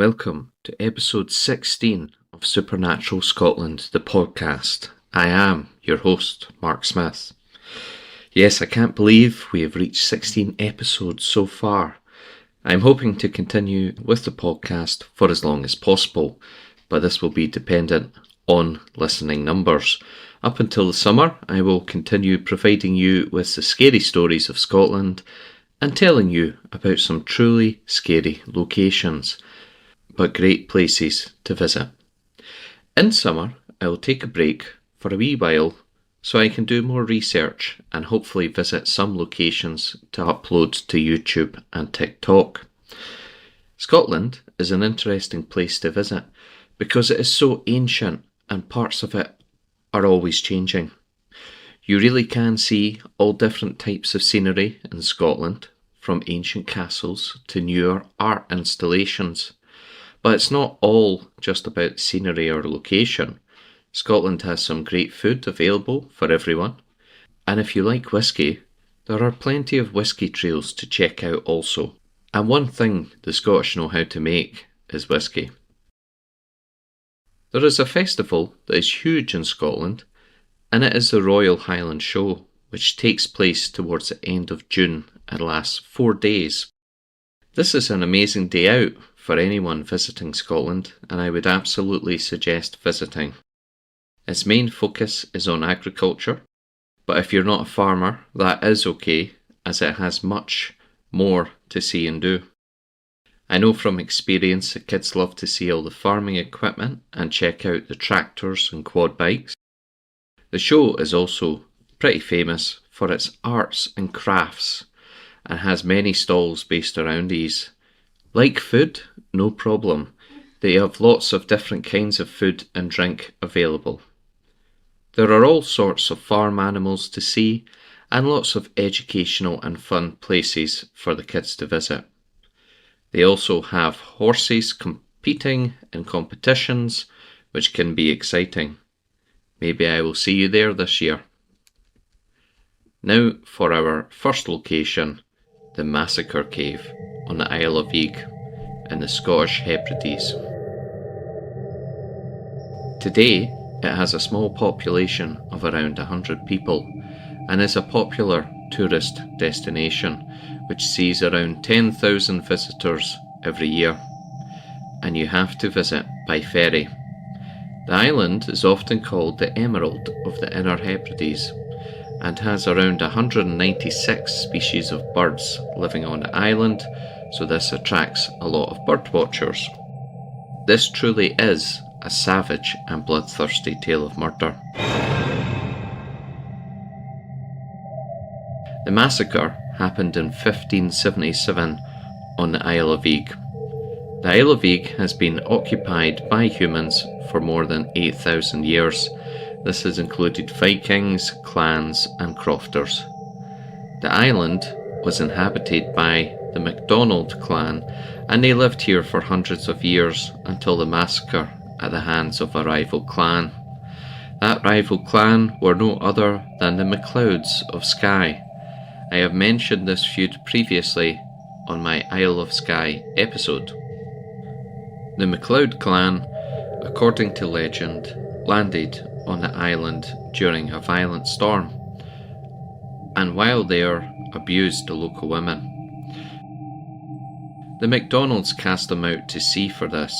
Welcome to episode 16 of Supernatural Scotland, the podcast. I am your host, Mark Smith. Yes, I can't believe we have reached 16 episodes so far. I'm hoping to continue with the podcast for as long as possible, but this will be dependent on listening numbers. Up until the summer, I will continue providing you with the scary stories of Scotland and telling you about some truly scary locations, but great places to visit. In summer, I will take a break for a wee while so I can do more research and hopefully visit some locations to upload to YouTube and TikTok. Scotland is an interesting place to visit because it is so ancient and parts of it are always changing. You really can see all different types of scenery in Scotland, from ancient castles to newer art installations. But it's not all just about scenery or location. Scotland has some great food available for everyone. And if you like whisky, there are plenty of whisky trails to check out also. And one thing the Scottish know how to make is whisky. There is a festival that is huge in Scotland, and it is the Royal Highland Show, which takes place towards the end of June and lasts 4 days. This is an amazing day out for anyone visiting Scotland, and I would absolutely suggest visiting. Its main focus is on agriculture, but if you're not a farmer, that is okay, as it has much more to see and do. I know from experience that kids love to see all the farming equipment and check out the tractors and quad bikes. The show is also pretty famous for its arts and crafts and has many stalls based around these. Like food, no problem. They have lots of different kinds of food and drink available. There are all sorts of farm animals to see and lots of educational and fun places for the kids to visit. They also have horses competing in competitions, which can be exciting. Maybe I will see you there this year. Now for our first location, the Massacre Cave on the Isle of Eigg in the Scottish Hebrides. Today, it has a small population of around 100 people and is a popular tourist destination which sees around 10,000 visitors every year, and you have to visit by ferry. The island is often called the Emerald of the Inner Hebrides and has around 196 species of birds living on the island, so this attracts a lot of bird watchers. This truly is a savage and bloodthirsty tale of murder. The massacre happened in 1577 on the Isle of Eigg. The Isle of Eigg has been occupied by humans for more than 8,000 years. This has included Vikings, clans and crofters. The island was inhabited by the MacDonald clan, and they lived here for hundreds of years until the massacre at the hands of a rival clan. That rival clan were no other than the MacLeods of Skye. I have mentioned this feud previously on my Isle of Skye episode. The MacLeod clan, according to legend, landed on the island during a violent storm, and while there abused the local women. The MacDonalds cast them out to sea for this.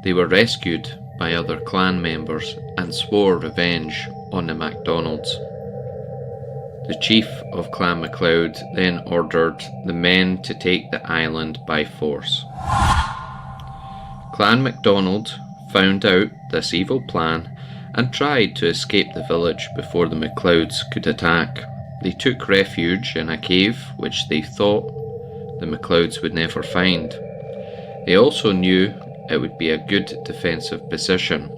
They were rescued by other clan members and swore revenge on the MacDonalds. The chief of Clan MacLeod then ordered the men to take the island by force. Clan MacDonald found out this evil plan and tried to escape the village before the MacLeods could attack. They took refuge in a cave which they thought the MacLeods would never find. They also knew it would be a good defensive position,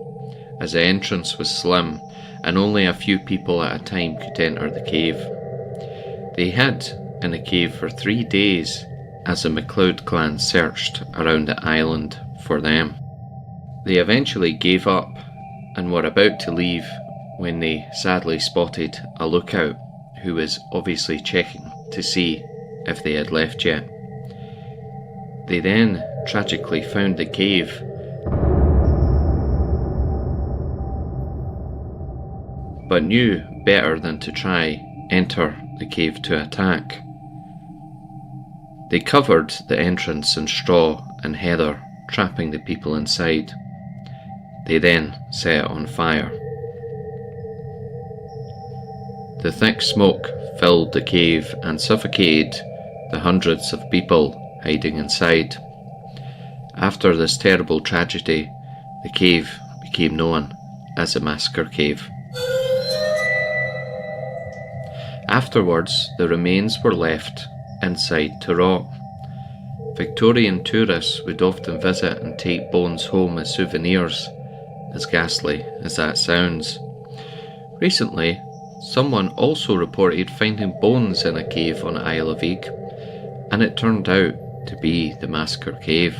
as the entrance was slim and only a few people at a time could enter the cave. They hid in the cave for 3 days as the MacLeod clan searched around the island for them. They eventually gave up and were about to leave when they sadly spotted a lookout who was obviously checking to see if they had left yet. They then tragically found the cave, but knew better than to try enter the cave to attack. They covered the entrance in straw and heather, trapping the people inside. They then set it on fire. The thick smoke filled the cave and suffocated the hundreds of people hiding inside. After this terrible tragedy, the cave became known as the Massacre Cave. Afterwards, the remains were left inside to rot. Victorian tourists would often visit and take bones home as souvenirs, as ghastly as that sounds. Recently, someone also reported finding bones in a cave on the Isle of Eigg, and it turned out to be the Massacre Cave.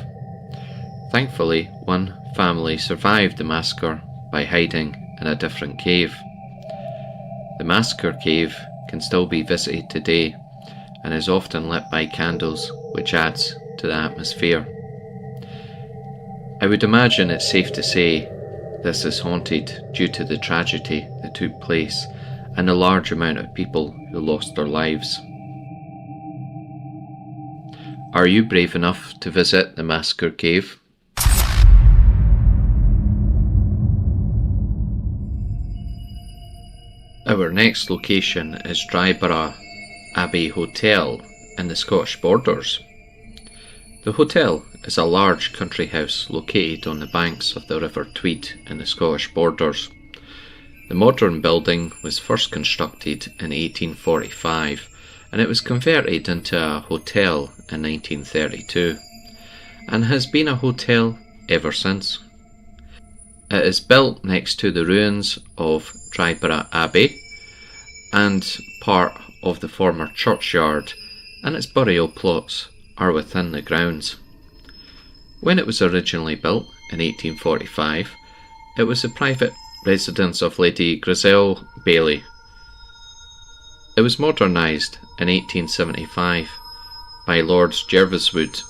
Thankfully, one family survived the massacre by hiding in a different cave. The Massacre Cave can still be visited today and is often lit by candles, which adds to the atmosphere. I would imagine it's safe to say this is haunted due to the tragedy that took place and the large amount of people who lost their lives. Are you brave enough to visit the Massacre Cave? Our next location is Dryburgh Abbey Hotel in the Scottish borders. The hotel is a large country house located on the banks of the River Tweed in the Scottish borders. The modern building was first constructed in 1845 and it was converted into a hotel in 1932 and has been a hotel ever since. It is built next to the ruins of Dryburgh Abbey and part of the former churchyard, and its burial plots are within the grounds. When it was originally built in 1845, it was the private residence of Lady Grizelle Bailey. It was modernised in 1875 by Lord Jerviswood,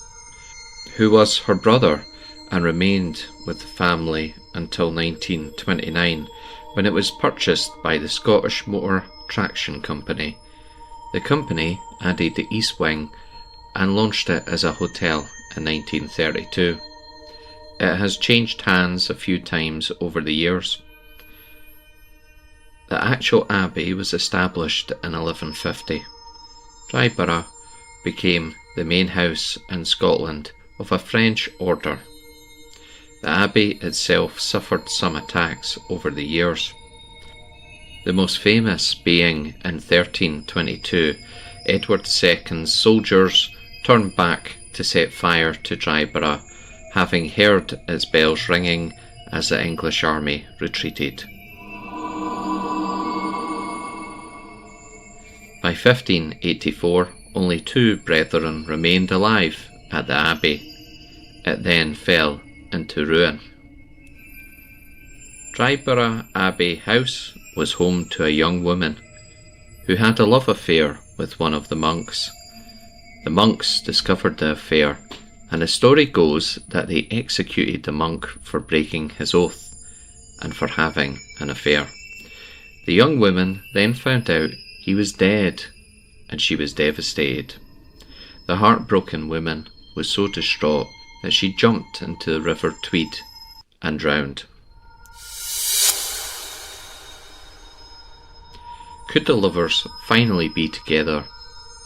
who was her brother and remained with the family until 1929, when it was purchased by the Scottish Motor Traction Company. The company added the east wing and launched it as a hotel in 1932. It has changed hands a few times over the years. The actual abbey was established in 1150. Dryburgh became the main house in Scotland of a French order. The abbey itself suffered some attacks over the years, the most famous being in 1322, Edward II's soldiers turned back to set fire to Dryburgh, having heard its bells ringing as the English army retreated. By 1584, only 2 brethren remained alive at the abbey. It then fell into ruin. Dryburgh Abbey House was home to a young woman who had a love affair with one of the monks. The monks discovered the affair, and the story goes that they executed the monk for breaking his oath and for having an affair. The young woman then found out he was dead, and she was devastated. The heartbroken woman was so distraught that she jumped into the River Tweed and drowned. Could the lovers finally be together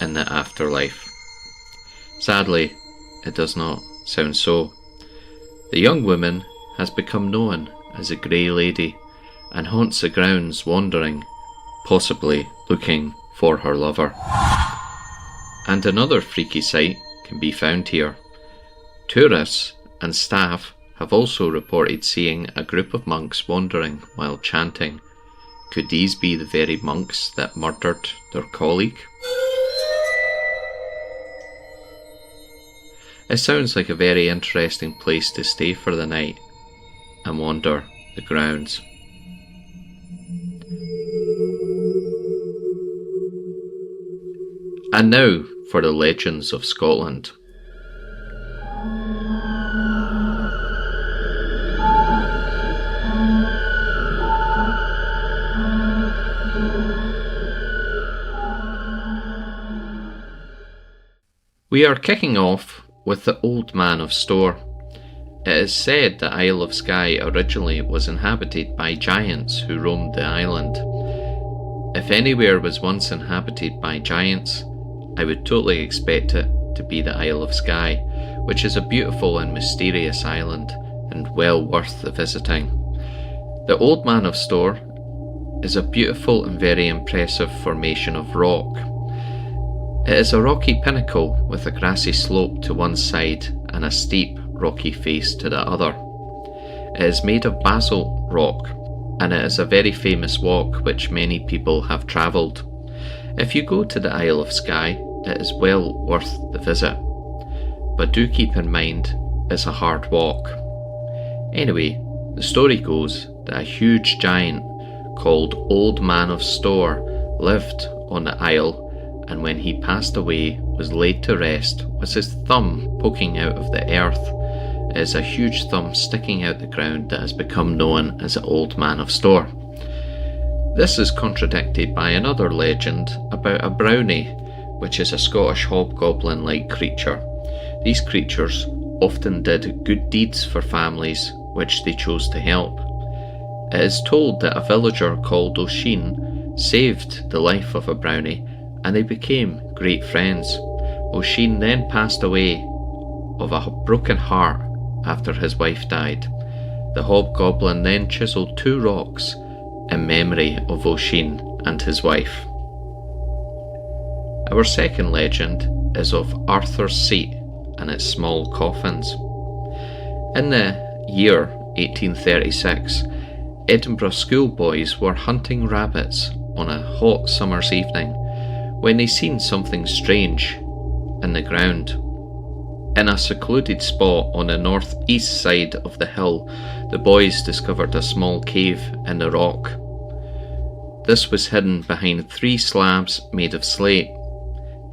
in the afterlife? Sadly, it does not sound so. The young woman has become known as a Grey Lady and haunts the grounds wandering, possibly looking for her lover. And another freaky sight can be found here. Tourists and staff have also reported seeing a group of monks wandering while chanting. Could these be the very monks that murdered their colleague? It sounds like a very interesting place to stay for the night and wander the grounds. And now for the legends of Scotland. We are kicking off with the Old Man of Storr. It is said the Isle of Skye originally was inhabited by giants who roamed the island. If anywhere was once inhabited by giants, I would totally expect it to be the Isle of Skye, which is a beautiful and mysterious island and well worth the visiting. The Old Man of Storr is a beautiful and very impressive formation of rock. It is a rocky pinnacle with a grassy slope to one side and a steep rocky face to the other. It is made of basalt rock, and it is a very famous walk which many people have travelled. If you go to the Isle of Skye, it is well worth the visit, but do keep in mind it's a hard walk. Anyway, the story goes that a huge giant called Old Man of Storr lived on the isle, and when he passed away was laid to rest with his thumb poking out of the earth. It is a huge thumb sticking out the ground that has become known as the Old Man of Storr. This is contradicted by another legend about a brownie, which is a Scottish hobgoblin-like creature. These creatures often did good deeds for families which they chose to help. It is told that a villager called O'Sheen saved the life of a brownie, and they became great friends. O'Sheen then passed away of a broken heart after his wife died. The hobgoblin then chiselled 2 rocks in memory of O'Sheen and his wife. Our second legend is of Arthur's Seat and its small coffins. In the year 1836, Edinburgh schoolboys were hunting rabbits on a hot summer's evening when they seen something strange in the ground. In a secluded spot on the north-east side of the hill, the boys discovered a small cave in the rock. This was hidden behind 3 slabs made of slate.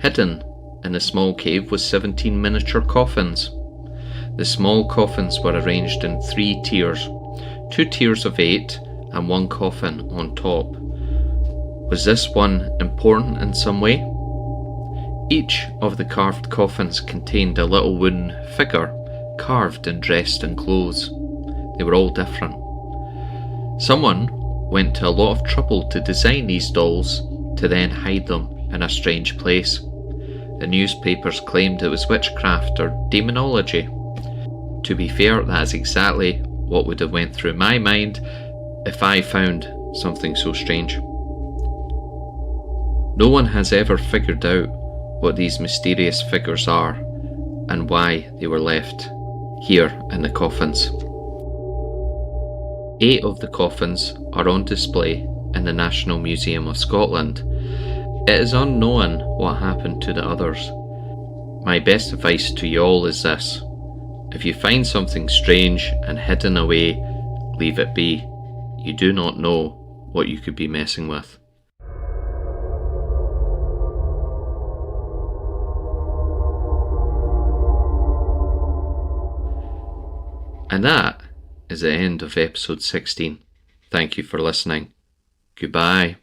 Hidden in the small cave was 17 miniature coffins. The small coffins were arranged in 3 tiers, 2 tiers of 8 and 1 coffin on top. Was this one important in some way? Each of the carved coffins contained a little wooden figure carved and dressed in clothes. They were all different. Someone went to a lot of trouble to design these dolls to then hide them in a strange place. The newspapers claimed it was witchcraft or demonology. To be fair, that is exactly what would have went through my mind if I found something so strange. No one has ever figured out what these mysterious figures are and why they were left here in the coffins. 8 of the coffins are on display in the National Museum of Scotland. It is unknown what happened to the others. My best advice to you all is this: if you find something strange and hidden away, leave it be. You do not know what you could be messing with. And that is the end of episode 16. Thank you for listening. Goodbye.